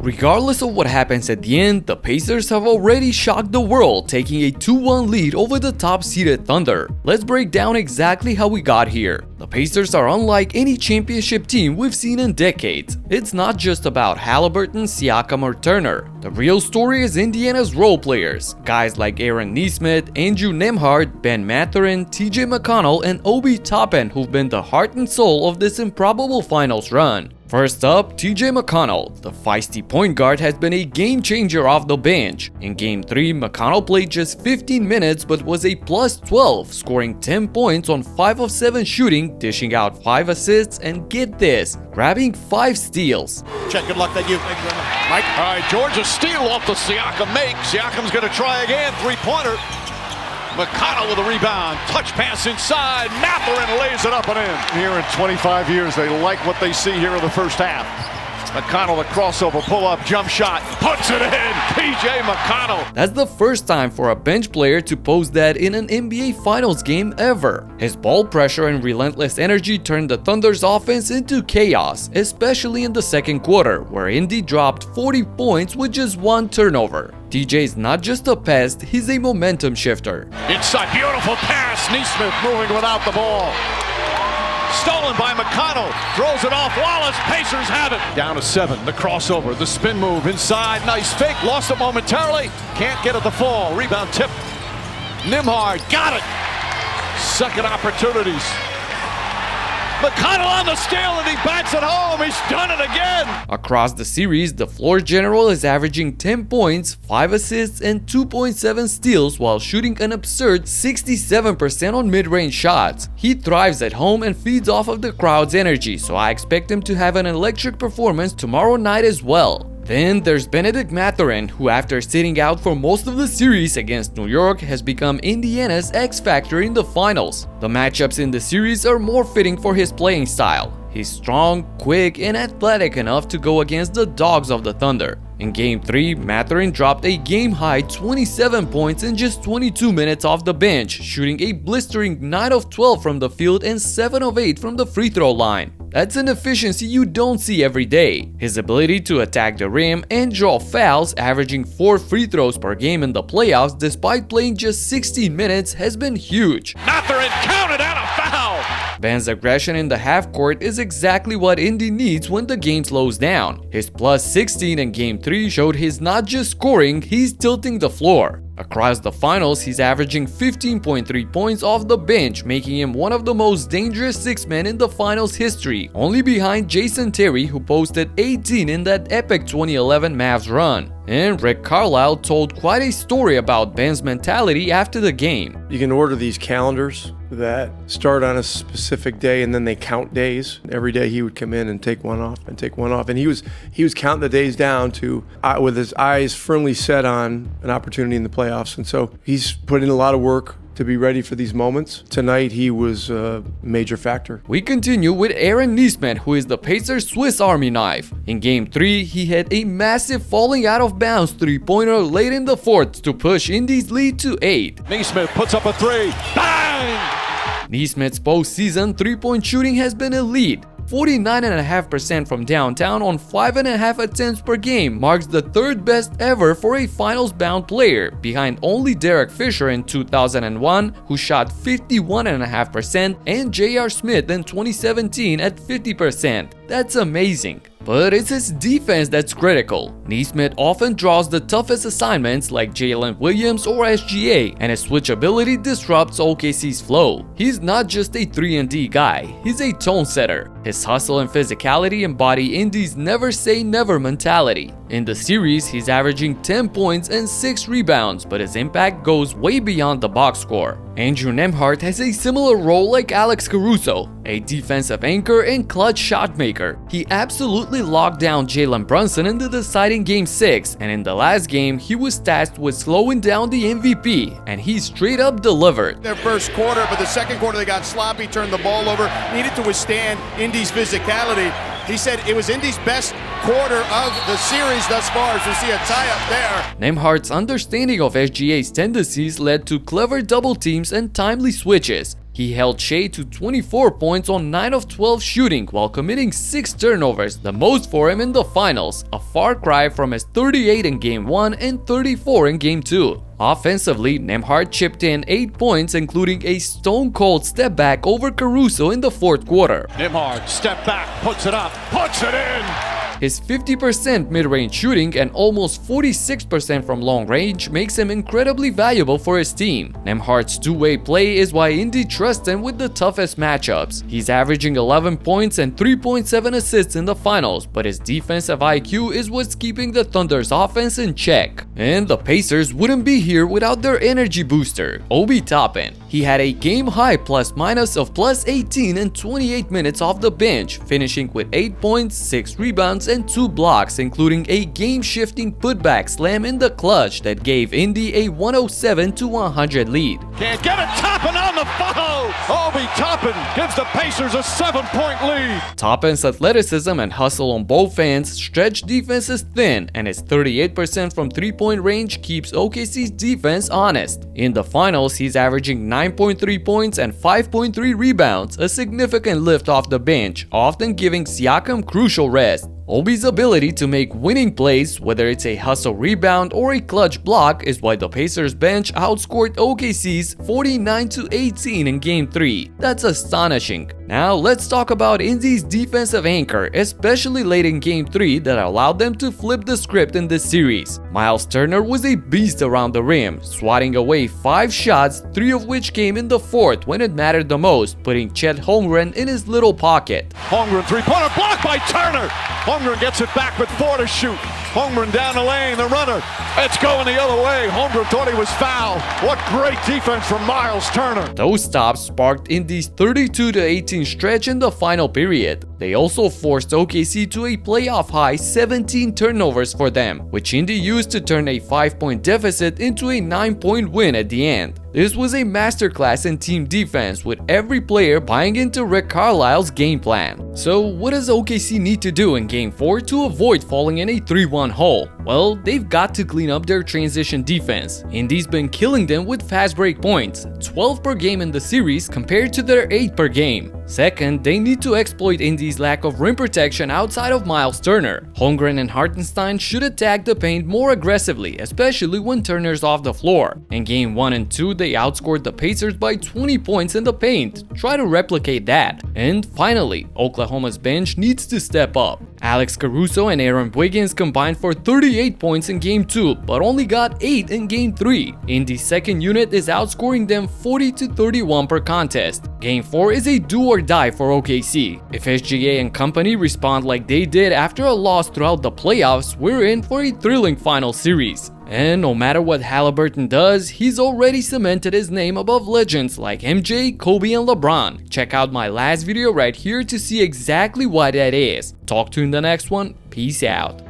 Regardless of what happens at the end, the Pacers have already shocked the world, taking a 2-1 lead over the top-seeded Thunder. Let's break down exactly how we got here. The Pacers are unlike any championship team we've seen in decades. It's not just about Haliburton, Siakam, or Turner. The real story is Indiana's role players, guys like Aaron Nesmith, Nembhard, Bennedict Mathurin, McConnell, and Obi Toppin, who've been the heart and soul of this improbable finals run. First up, McConnell. The feisty point guard has been a game changer off the bench. In Game 3, McConnell played just 15 minutes but was a plus 12, scoring 10 points on 5 of 7 shooting, dishing out 5 assists, and get this, grabbing 5 steals. Check, good luck that you. Mike. All right, Georgia steal off the Siakam make. Siakam's going to try again, three-pointer. McConnell with a rebound, touch pass inside, Mathurin lays it up and in. Here in 25 years, they like what they see here in the first half. McConnell, the crossover, pull-up, jump shot, puts it in, PJ McConnell. That's the first time for a bench player to post that in an NBA Finals game ever. His ball pressure and relentless energy turned the Thunder's offense into chaos, especially in the second quarter, where Indy dropped 40 points with just 1 turnover. DJ's not just a pest, he's a momentum shifter. Inside, beautiful pass, Nesmith moving without the ball. Stolen by McConnell, throws it off, Wallace, Pacers have it. Down to 7, the crossover, the spin move, inside, nice fake, lost it momentarily, can't get it to fall, rebound tip. Nembhard, got it. Second opportunities. McConnell on the steal and he backs it home. He's done it again. Across the series, the floor general is averaging 10 points, 5 assists, and 2.7 steals while shooting an absurd 67% on mid-range shots. He thrives at home and feeds off of the crowd's energy, so I expect him to have an electric performance tomorrow night as well. Then there's Bennedict Mathurin, who after sitting out for most of the series against New York has become Indiana's X-factor in the finals. The matchups in the series are more fitting for his playing style. He's strong, quick, and athletic enough to go against the dogs of the Thunder. In Game 3, Mathurin dropped a game-high 27 points in just 22 minutes off the bench, shooting a blistering 9 of 12 from the field and 7 of 8 from the free throw line. That's an efficiency you don't see every day. His ability to attack the rim and draw fouls, averaging 4 free throws per game in the playoffs despite playing just 16 minutes, has been huge. Mathurin counted out a foul! Ben's aggression in the half court is exactly what Indy needs when the game slows down. His plus 16 in Game 3 showed he's not just scoring, he's tilting the floor. Across the finals, he's averaging 15.3 points off the bench, making him one of the most dangerous 6 men in the finals history, only behind Jason Terry, who posted 18 in that epic 2011 Mavs run. And Rick Carlisle told quite a story about Ben's mentality after the game. You can order these calendars that start on a specific day and then they count days. Every day he would come in and take one off and take one off. And he was counting the days down to with his eyes firmly set on an opportunity in the playoffs. And so he's put in a lot of work to be ready for these moments. Tonight, he was a major factor. We continue with Aaron Nesmith, who is the Pacers' Swiss Army knife. In Game 3, he hit a massive falling out of bounds three-pointer late in the fourth to push Indy's lead to 8. Nesmith puts up a 3. Bang! Nesmith's postseason three-point shooting has been elite. 49.5% from downtown on 5.5 attempts per game marks the 3rd best ever for a finals-bound player, behind only Derek Fisher in 2001, who shot 51.5%, and J.R. Smith in 2017 at 50%. That's amazing. But it's his defense that's critical. Nesmith often draws the toughest assignments like Jalen Williams or SGA, and his switchability disrupts OKC's flow. He's not just a 3-and-D guy, he's a tone setter. His hustle and physicality embody Indy's never say never mentality. In the series, he's averaging 10 points and 6 rebounds, but his impact goes way beyond the box score. Andrew Nembhard has a similar role like Alex Caruso, a defensive anchor and clutch shot maker. He absolutely locked down Jalen Brunson in the deciding Game 6, and in the last game, he was tasked with slowing down the MVP, and he straight up delivered. Their first quarter, but the second quarter they got sloppy, turned the ball over, needed to withstand Indy's physicality. He said it was Indy's best quarter of the series thus far, as we see a tie-up there. Nembhard's understanding of SGA's tendencies led to clever double teams and timely switches. He held Shai to 24 points on 9 of 12 shooting while committing 6 turnovers, the most for him in the finals, a far cry from his 38 in Game 1 and 34 in Game 2. Offensively, Nembhard chipped in 8 points, including a stone-cold step back over Caruso in the fourth quarter. Nembhard, step back, puts it up, puts it in! His 50% mid-range shooting and almost 46% from long range makes him incredibly valuable for his team. Nembhard's two-way play is why Indy trusts him with the toughest matchups. He's averaging 11 points and 3.7 assists in the finals, but his defensive IQ is what's keeping the Thunder's offense in check. And the Pacers wouldn't be here without their energy booster, Obi Toppin. He had a game-high plus-minus of plus 18 in 28 minutes off the bench, finishing with 8 points, 6 rebounds, and 2 blocks, including a game-shifting putback slam in the clutch that gave Indy a 107-100 lead. Can't get it, Toppin on the follow! Obi Toppin gives the Pacers a 7-point lead! Toppin's athleticism and hustle on both ends stretch defenses thin, and his 38% from three-point range keeps OKC's defense honest. In the finals, he's averaging 9.3 points and 5.3 rebounds, a significant lift off the bench, often giving Siakam crucial rest. Obi's ability to make winning plays, whether it's a hustle rebound or a clutch block, is why the Pacers bench outscored OKC's 49-18 in Game 3. That's astonishing. Now let's talk about Indy's defensive anchor, especially late in Game 3, that allowed them to flip the script in this series. Myles Turner was a beast around the rim, swatting away 5 shots, 3 of which came in the fourth when it mattered the most, putting Chet Holmgren in his little pocket. Holmgren three-pointer blocked by Turner! Holmgren gets it back with 4 to shoot. Holmgren down the lane, the runner. It's going the other way. Holmgren thought he was fouled. What great defense from Myles Turner. Those stops sparked Indy's 32-18 stretch in the final period. They also forced OKC to a playoff high 17 turnovers for them, which Indy used to turn a 5-point deficit into a 9-point win at the end. This was a masterclass in team defense, with every player buying into Rick Carlisle's game plan. So what does OKC need to do in Game 4 to avoid falling in a 3-1 hole? Well, they've got to clean up their transition defense. Indy's been killing them with fast break points, 12 per game in the series compared to their 8 per game. Second, they need to exploit Indy's lack of rim protection outside of Myles Turner. Holmgren and Hartenstein should attack the paint more aggressively, especially when Turner's off the floor. In Game 1 and 2, they outscored the Pacers by 20 points in the paint. Try to replicate that. And finally, Oklahoma's bench needs to step up. Alex Caruso and Aaron Wiggins combined for 38 points in Game 2, but only got 8 in Game 3. Indy's second unit is outscoring them 40-31 per contest. Game 4 is a do-or-die for OKC. If SGA and company respond like they did after a loss throughout the playoffs, we're in for a thrilling final series. And no matter what Haliburton does, he's already cemented his name above legends like MJ, Kobe, and LeBron. Check out my last video right here to see exactly why that is. Talk to you in the next one. Peace out.